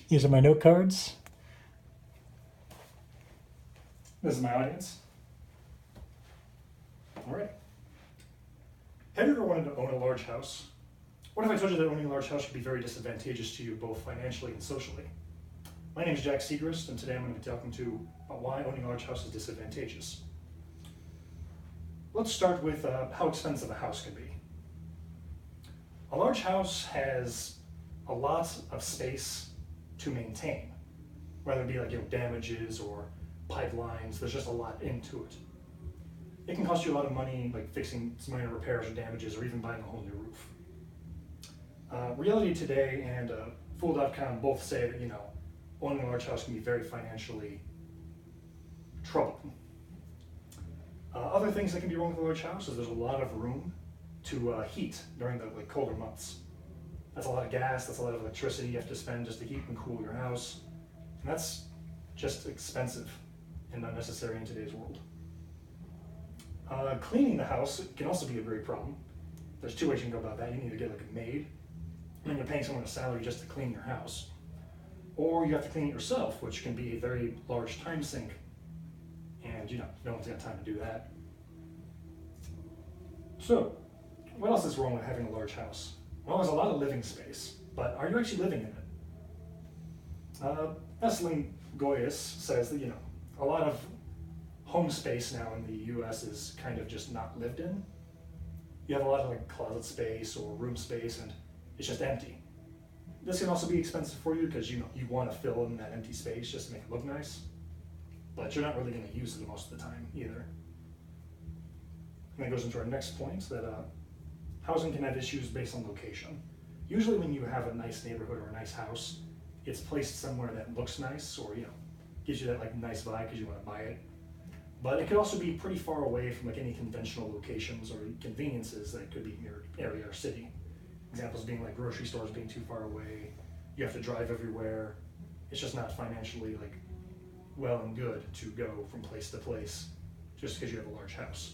These are my note cards. This is my audience. All right. Have you ever wanted to own a large house? What if I told you that owning a large house could be very disadvantageous to you both financially and socially? My name is Siegrist, and today I'm going to be talking to you about why owning a large house is disadvantageous. Let's start with how expensive a house can be. A large house has a lot of space to maintain, whether it be like damages or pipelines. There's just a lot into it. It can cost you a lot of money, like fixing some minor repairs or damages, or even buying a whole new roof. Reality Today and Fool.com both say that owning a large house can be very financially troubling. Other things that can be wrong with a large house is there's a lot of room to heat during the colder months. That's a lot of gas, that's a lot of electricity you have to spend just to heat and cool your house. And that's just expensive and unnecessary in today's world. Cleaning the house can also be a great problem. There's two ways you can go about that. You can either get like a maid, and then you're paying someone a salary just to clean your house. Or you have to clean it yourself, which can be a very large time sink. And no one's got time to do that. So, what else is wrong with having a large house? Well, there's a lot of living space, but are you actually living in it? Esling Goyes says that a lot of home space now in the US is kind of just not lived in. You have a lot of like closet space or room space and it's just empty. This can also be expensive for you because you want to fill in that empty space just to make it look nice, but you're not really going to use it most of the time either. And that goes into our next point, that housing can have issues based on location. Usually when you have a nice neighborhood or a nice house, it's placed somewhere that looks nice or gives you that like nice vibe because you want to buy it. But it could also be pretty far away from like any conventional locations or conveniences that could be in your area or city. Examples being like grocery stores being too far away, you have to drive everywhere. It's just not financially like well and good to go from place to place just because you have a large house.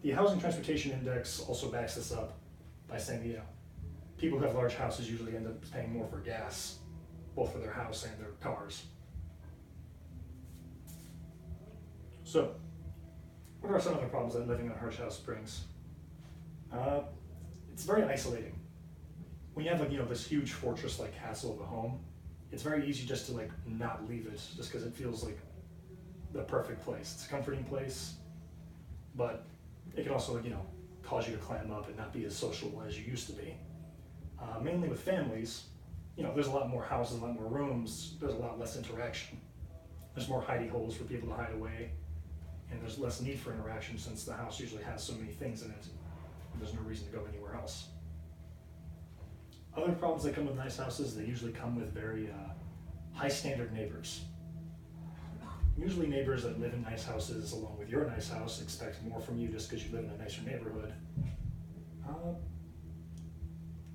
The Housing Transportation Index also backs this up by saying people who have large houses usually end up paying more for gas, both for their house and their cars. So, what are some other problems that living in a large house brings? It's very isolating. When you have this huge fortress-like castle of a home, it's very easy just to like not leave it just because it feels like the perfect place. It's a comforting place, but it can also cause you to clam up and not be as social as you used to be. Mainly with families, there's a lot more houses, a lot more rooms, there's a lot less interaction. There's more hidey holes for people to hide away, and there's less need for interaction since the house usually has so many things in it, and there's no reason to go anywhere else. Other problems that come with nice houses, they usually come with very high standard neighbors. Usually neighbors that live in nice houses along with your nice house expect more from you just because you live in a nicer neighborhood.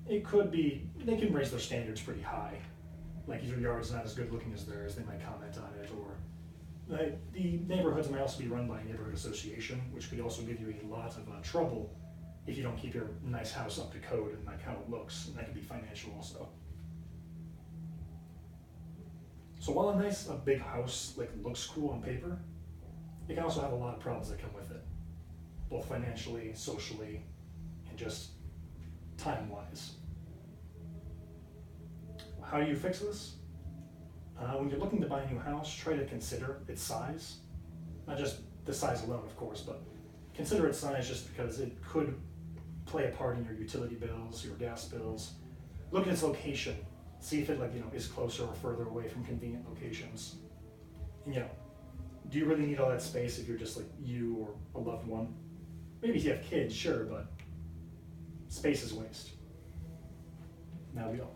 It could be, they can raise their standards pretty high. Like if your yard's not as good looking as theirs, they might comment on it, or the neighborhoods might also be run by a neighborhood association, which could also give you a lot of trouble if you don't keep your nice house up to code and like how it looks, and that could be financial also. So while a big house like looks cool on paper, it can also have a lot of problems that come with it, both financially, socially, and just time-wise. How do you fix this? When you're looking to buy a new house, try to consider its size. Not just the size alone, of course, but consider its size just because it could play a part in your utility bills, your gas bills. Look at its location. See if it is closer or further away from convenient locations. And do you really need all that space if you're just like you or a loved one? Maybe if you have kids, sure, but space is waste. Now we don't.